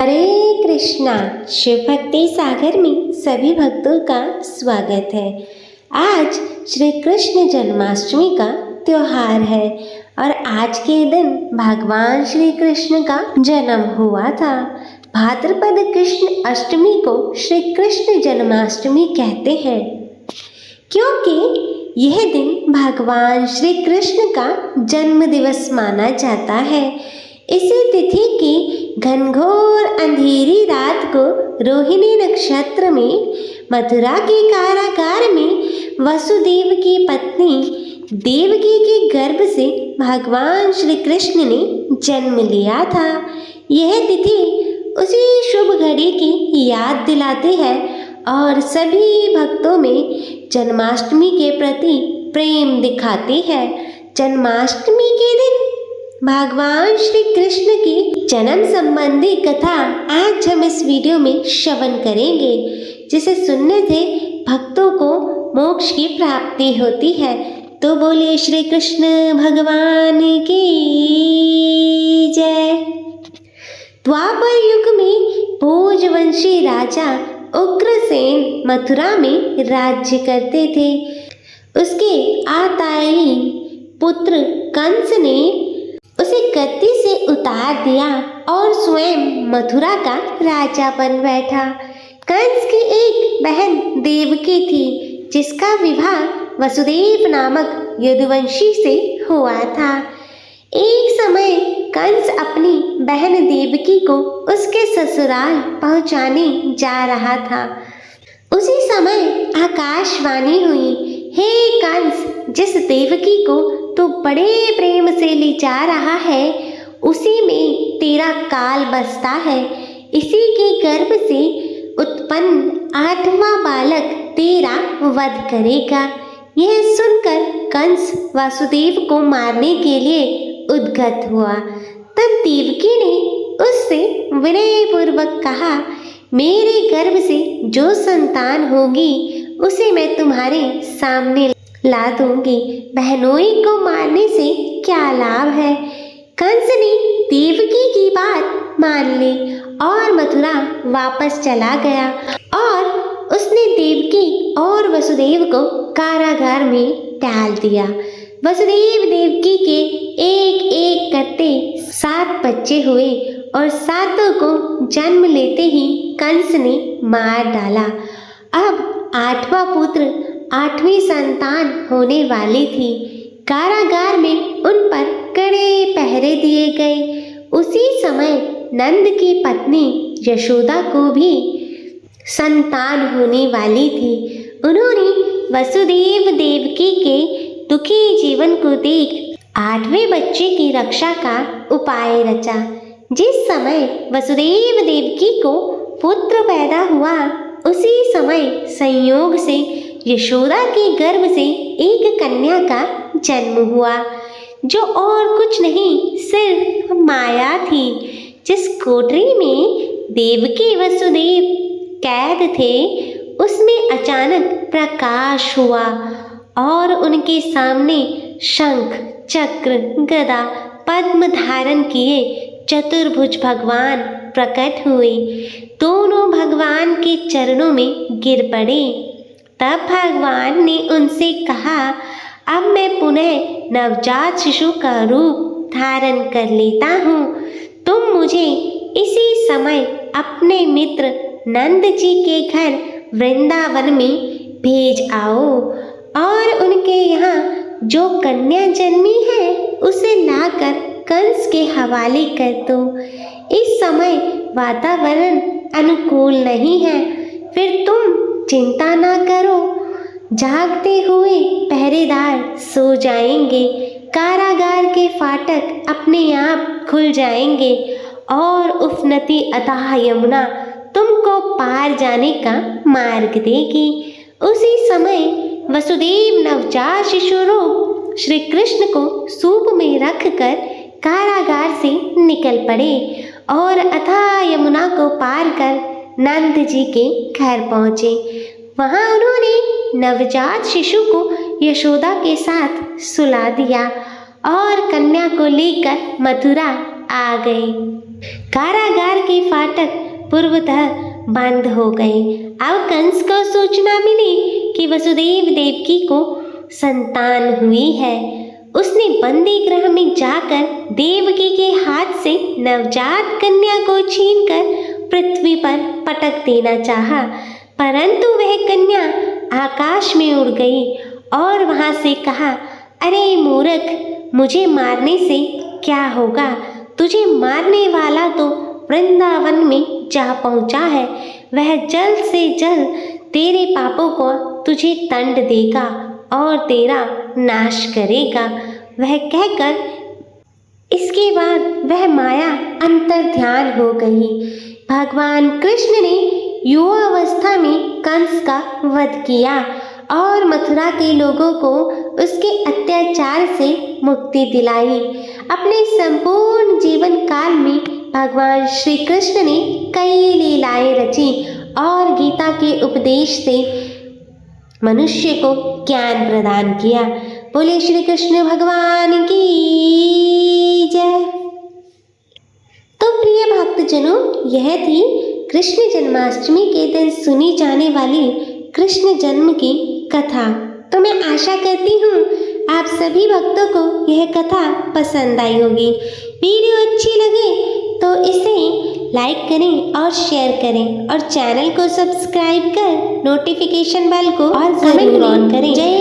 हरे कृष्णा। शिव भक्ति सागर में सभी भक्तों का स्वागत है। आज श्री कृष्ण जन्माष्टमी का त्योहार है और आज के दिन भगवान श्री कृष्ण का जन्म हुआ था। भाद्रपद कृष्ण अष्टमी को श्री कृष्ण जन्माष्टमी कहते हैं, क्योंकि यह दिन भगवान श्री कृष्ण का जन्म दिवस माना जाता है। इसी तिथि की घनघोर अंधेरी रात को रोहिणी नक्षत्र में मथुरा के कारागार में वसुदेव की पत्नी देवकी के गर्भ से भगवान श्री कृष्ण ने जन्म लिया था। यह तिथि उसी शुभ घड़ी की याद दिलाती है और सभी भक्तों में जन्माष्टमी के प्रति प्रेम दिखाती है। जन्माष्टमी के दिन भगवान श्री कृष्ण की जन्म संबंधी कथा आज हम इस वीडियो में श्रवण करेंगे, जिसे सुनने से भक्तों को मोक्ष की प्राप्ति होती है। तो बोलिए श्री कृष्ण भगवान की जय। द्वापर युग में भोजवंशी राजा उग्रसेन मथुरा में राज्य करते थे। उसके आताई पुत्र कंस ने उसे गद्दी से उतार दिया और स्वयं मथुरा का राजा बन बैठा। कंस की एक बहन देवकी थी, जिसका विवाह वसुदेव नामक यदुवंशी से हुआ था। एक समय कंस अपनी बहन देवकी को उसके ससुराल पहुंचाने जा रहा था। उसी समय आकाशवाणी हुई, हे कंस, जिस देवकी को तू बड़े प्रेम से ले जा रहा है, उसी में तेरा काल बसता है। इसी के गर्भ से उत्पन्न 8वां बालक तेरा वध करेगा। यह सुनकर कंस वासुदेव को मारने के लिए उद्यत हुआ। तब देवकी ने उससे विनय पूर्वक कहा, मेरे गर्भ से जो संतान होगी उसे मैं तुम्हारे सामने ला दूंगी। बहनोई को मारने से क्या लाभ है। कंस ने देवकी की बात मान ली और मथुरा वापस चला गया और उसने देवकी और वसुदेव को कारागार में डाल दिया। वसुदेव देवकी के एक एक करते 7 बच्चे हुए और 7 को जन्म लेते ही कंस ने मार डाला। अब 8वां पुत्र 8वीं संतान होने वाली थी। कारागार में उन पर कड़े पहरे दिए गए। उसी समय नंद की पत्नी यशोदा को भी संतान होने वाली थी। उन्होंने वसुदेव देवकी के दुखी जीवन को देख 8वें बच्चे की रक्षा का उपाय रचा। जिस समय वसुदेव देवकी को पुत्र पैदा हुआ, उसी समय संयोग से यशोदा के गर्भ से एक कन्या का जन्म हुआ, जो और कुछ नहीं सिर्फ माया थी। जिस कोठरी में देवकी वसुदेव कैद थे, उसमें अचानक प्रकाश हुआ और उनके सामने शंख, चक्र, गदा, पद्म धारण किए चतुर्भुज भगवान प्रकट हुए। दोनों भगवान के चरणों में गिर पड़े। तब भगवान ने उनसे कहा, अब मैं पुनः नवजात शिशु का रूप धारण कर लेता हूँ। तुम मुझे इसी समय अपने मित्र नंद जी के घर वृंदावन में भेज आओ और उनके यहाँ जो कन्या जन्मी है उसे लाकर कंस के हवाले कर दो। इस समय वातावरण अनुकूल नहीं है, फिर तुम चिंता ना करो। जागते हुए पहरेदार सो जाएंगे, कारागार के फाटक अपने आप खुल जाएंगे और उफनती अथाह यमुना तुमको पार जाने का मार्ग देगी। उसी समय वसुदेव नवजात शिशु रूप श्री कृष्ण को सूप में रखकर कारागार से निकल पड़े और अथाह यमुना को पार कर नंद जी के घर पहुँचे। वहाँ उन्होंने नवजात शिशु को यशोदा के साथ सुला दिया और कन्या को लेकर मथुरा आ गए। कारागार के फाटक पूर्वतः बंद हो गए। अब कंस को सूचना मिली कि वसुदेव देवकी को संतान हुई है। उसने बंदी गृह में जाकर देवकी के हाथ से नवजात कन्या को छीनकर पृथ्वी पर पटक देना चाहा, परंतु वह कन्या आकाश में उड़ गई और वहां से कहा, अरे मूर्ख, मुझे मारने से क्या होगा? तुझे मारने वाला तो वृंदावन में जा पहुंचा है। वह जल्द से जल्द तेरे पापों को तुझे दंड देगा और तेरा नाश करेगा। वह कहकर इसके बाद वह माया अंतर ध्यान हो गई। भगवान कृष्ण ने युवावस्था में कंस का वध किया और मथुरा के लोगों को उसके अत्याचार से मुक्ति दिलाई। अपने संपूर्ण जीवन काल में भगवान श्री कृष्ण ने कई लीलाएं रची और गीता के उपदेश से मनुष्य को ज्ञान प्रदान किया। बोले श्री कृष्ण भगवान की जय। तो प्रिय भक्तजनों, यह थी कृष्ण जन्माष्टमी के दिन सुनी जाने वाली कृष्ण जन्म की कथा। तो मैं आशा करती हूँ आप सभी भक्तों को यह कथा पसंद आई होगी। वीडियो अच्छी लगे तो इसे लाइक करें और शेयर करें और चैनल को सब्सक्राइब कर नोटिफिकेशन बेल को और जरूर ऑन करें। जय